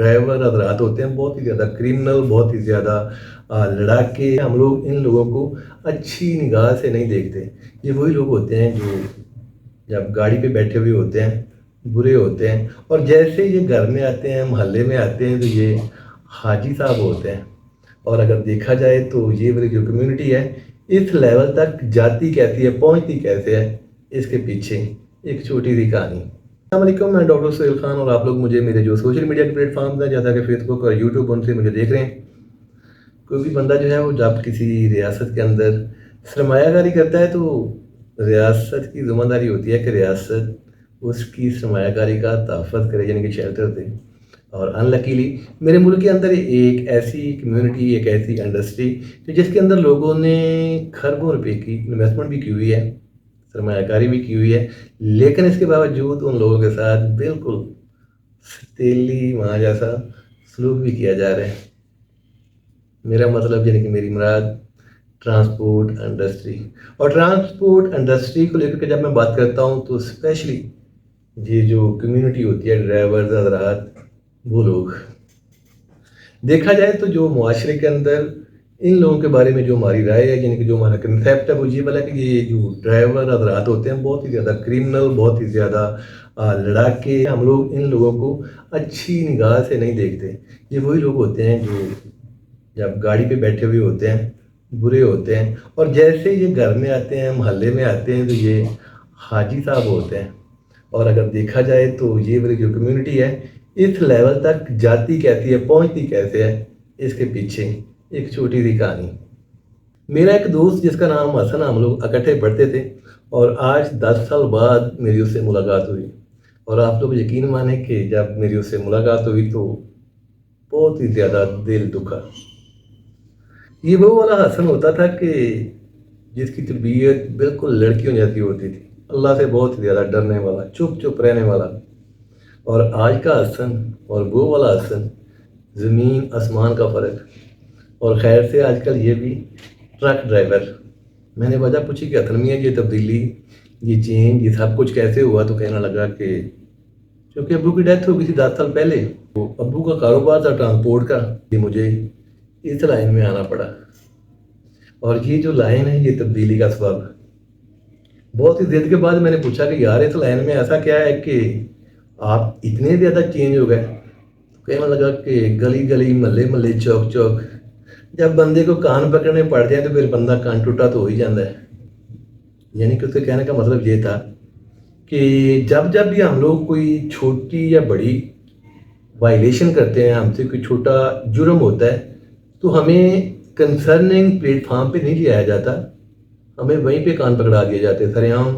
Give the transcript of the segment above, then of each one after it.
Driver हजरात होते हैं बहुत ही ज़्यादा क्रिमिनल, बहुत ही ज़्यादा लड़ाके। हम लोग इन लोगों को अच्छी निगाह से नहीं देखते। ये वही लोग होते हैं जो जब गाड़ी पे बैठे हुए होते हैं, बुरे होते हैं, और जैसे ये घर में आते हैं, मोहल्ले में आते हैं, तो ये हाजी साहब होते हैं। और अगर देखा जाए तो ये वाली जो कम्युनिटी है इस लेवल तक जाती कैसी है, पहुंचती कैसे है, इसके पीछे एक छोटी सी कहानी। अस्सलाम वालेकुम, मैं डॉक्टर सुहेल खान और आप लोग मुझे मेरे जो सोशल मीडिया के प्लेटफॉर्म हैं, जैसा कि फेसबुक और यूट्यूब, उनसे मुझे देख रहे हैं। कोई भी बंदा जो है वो जब किसी रियासत के अंदर सरमायाकारी करता है तो रियासत की ज़िम्मेदारी होती है कि रियासत उसकी सरमायाकारी का तहफ़्फ़ुज़ करे, यानी कि शेल्टर दे। और अनलकीली मेरे मुल्क के अंदर एक ऐसी कम्युनिटी, एक ऐसी इंडस्ट्री जिसके अंदर लोगों ने खरबों रुपए की इन्वेस्टमेंट भी की हुई है, सरमायाकारी भी की हुई है, लेकिन इसके बावजूद उन लोगों के साथ बिल्कुल तेली माँ जैसा सलूक भी किया जा रहा है। मेरा मतलब यानी कि मेरी मुराद ट्रांसपोर्ट इंडस्ट्री। और ट्रांसपोर्ट इंडस्ट्री को लेकर के जब मैं बात करता हूँ तो स्पेशली ये जो कम्युनिटी होती है, ड्राइवर्स हज़रात, वो लोग, देखा जाए तो जो मुआशरे के अंदर इन लोगों के बारे में जो हमारी राय है, यानी कि जो हमारा कंसेप्ट है, वो ये वाला कि ये जो ड्राइवर हज़रात होते हैं बहुत ही ज़्यादा क्रिमिनल, बहुत ही ज़्यादा लड़ाके। हम लोग इन लोगों को अच्छी निगाह से नहीं देखते। ये वही लोग होते हैं जो जब गाड़ी पे बैठे हुए होते हैं, बुरे होते हैं, और जैसे ये घर में आते हैं, मोहल्ले में आते हैं, तो ये हाजी साहब होते हैं। और अगर देखा जाए तो ये वाली जो कम्युनिटी है इस लेवल तक जाती कैसी है, पहुंचती कैसे है, इसके पीछे एक छोटी सी कहानी। मेरा एक दोस्त जिसका नाम हसन, हम लोग इकट्ठे पढ़ते थे और आज 10 साल बाद मेरी उससे मुलाकात हुई। और आप लोग यकीन माने कि जब मेरी उससे मुलाकात हुई तो बहुत ही ज़्यादा दिल दुखा। ये वो वाला हसन होता था कि जिसकी तबीयत बिल्कुल लड़कियों जैसी होती थी, अल्लाह से बहुत ही ज़्यादा डरने वाला, चुप चुप रहने वाला। और आज का हसन और वो वाला हसन, ज़मीन आसमान का फ़र्क। और खैर से आजकल ये भी ट्रक ड्राइवर। मैंने वजह पूछी कि हसन मियाँ ये तब्दीली, ये चेंज, ये सब कुछ कैसे हुआ, तो कहने लगा कि क्योंकि अब्बू की डेथ हो गई थी 10 साल पहले, तो अब्बू का कारोबार था ट्रांसपोर्ट का, ये मुझे इस लाइन में आना पड़ा। और ये जो लाइन है ये तब्दीली का सबब। बहुत ही देर के बाद मैंने पूछा कि यार इस लाइन में ऐसा क्या है कि आप इतने ज़्यादा चेंज हो गए। तो कहने लगा कि गली गली, महल्ले महल्ले, चौक चौक, जब बंदे को कान पकड़ने पड़ जाए तो फिर बंदा कान टूटा तो हो ही जाता है। यानी कि उसके कहने का मतलब ये था कि जब जब भी हम लोग कोई छोटी या बड़ी वायलेशन करते हैं, हमसे कोई छोटा जुर्म होता है, तो हमें कंसर्निंग प्लेटफार्म पे नहीं लिया जाता, हमें वहीं पे कान पकड़ा दिए जाते हैं, सरेआम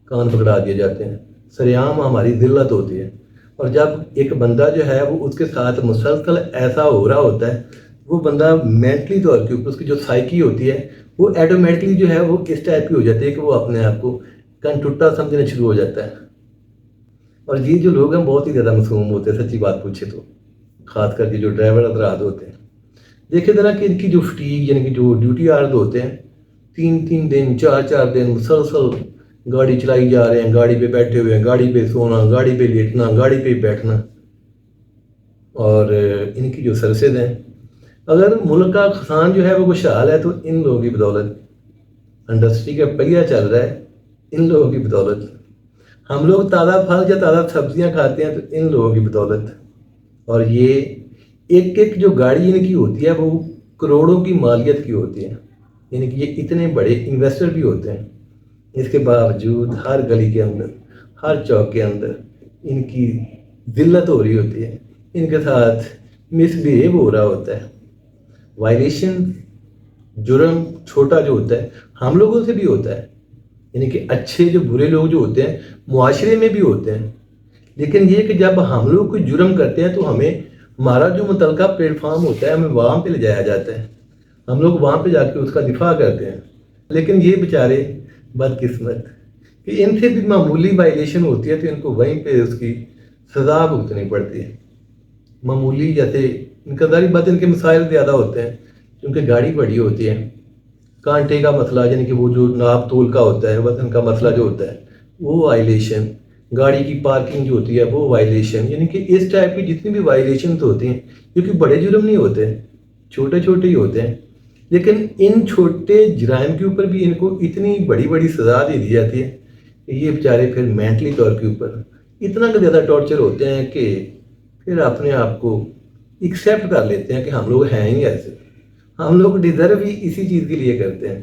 कान पकड़ा दिए जाते हैं, सरेआम हमारी ज़िल्लत होती है। और जब एक बंदा जो है वो उसके साथ मुसलसल ऐसा हो रहा होता है, वो बंदा मेंटली तौर के ऊपर उसकी जो साइकी होती है वो ऑटोमेटिकली जो है वो इस टाइप की हो जाती है कि वो अपने आप को कनटुट्टा समझना शुरू हो जाता है। और ये जो लोग हैं बहुत ही ज़्यादा मासूम होते हैं, सच्ची बात पूछे तो, ख़ास करके जो ड्राइवर हज़रात होते हैं। देखिए ज़रा कि इनकी जो फटीग, यानी कि जो ड्यूटी आवर्स होते हैं, 3-3 दिन, 4-4 दिन मुसलसल गाड़ी चलाई जा रहे हैं, गाड़ी पे बैठे हुए हैं, गाड़ी पे सोना, गाड़ी पे लेटना, गाड़ी पे बैठना। और इनकी जो सर्विसेज हैं, अगर मुल्क का किसान जो है वो खुशहाल है तो इन लोगों की बदौलत, इंडस्ट्री का पहिया चल रहा है इन लोगों की बदौलत। हम लोग ताज़ा फल या ताज़ा सब्जियां खाते हैं तो इन लोगों की बदौलत। और ये एक एक जो गाड़ी इनकी होती है वो करोड़ों की मालियत की होती है, यानी कि ये इतने बड़े इन्वेस्टर भी होते हैं। इसके बावजूद हर गली के अंदर, हर चौक के अंदर इनकी ज़िल्लत हो रही होती है, इनके साथ मिसबिहेव हो रहा होता है। वायलेशन, जुर्म छोटा जो होता है हम लोगों से भी होता है, यानी कि अच्छे जो बुरे लोग जो होते हैं मुआशरे में भी होते हैं। लेकिन ये कि जब हम लोग कोई जुर्म करते हैं तो हमें, हमारा जो मुतलका प्लेटफार्म होता है, हमें वहाँ पे ले जाया जाता है, हम लोग वहाँ पे जाके उसका दिफा करते हैं। लेकिन ये बेचारे बदकिस्मत कि इनसे भी मामूली वायलेशन होती है तो इनको वहीं पे उसकी सज़ा भुगतनी पड़ती है। मामूली, जैसे इनका ज़ाहिर बात इनके मसाइल ज़्यादा होते हैं क्योंकि गाड़ी बड़ी होती है, कांटे का मसला, यानी कि वो जो नाप तोल का होता है, वजन का मसला जो होता है, वो वायलेशन, گاڑی کی پارکنگ جو ہوتی ہے وہ وائلیشن، یعنی کہ اس ٹائپ کی جتنی بھی وائلیشنز ہوتی ہیں، کیونکہ بڑے جرم نہیں ہوتے، چھوٹے چھوٹے ہی ہوتے ہیں، لیکن ان چھوٹے جرائم کے اوپر بھی ان کو اتنی بڑی بڑی سزا دے دی جاتی ہے کہ یہ بیچارے پھر مینٹلی طور کے اوپر اتنا زیادہ ٹارچر ہوتے ہیں کہ پھر اپنے آپ کو ایکسیپٹ کر لیتے ہیں کہ ہم لوگ ہیں ہی ایسے، ہم لوگ ڈیزرو ہی اسی چیز کے لیے کرتے ہیں۔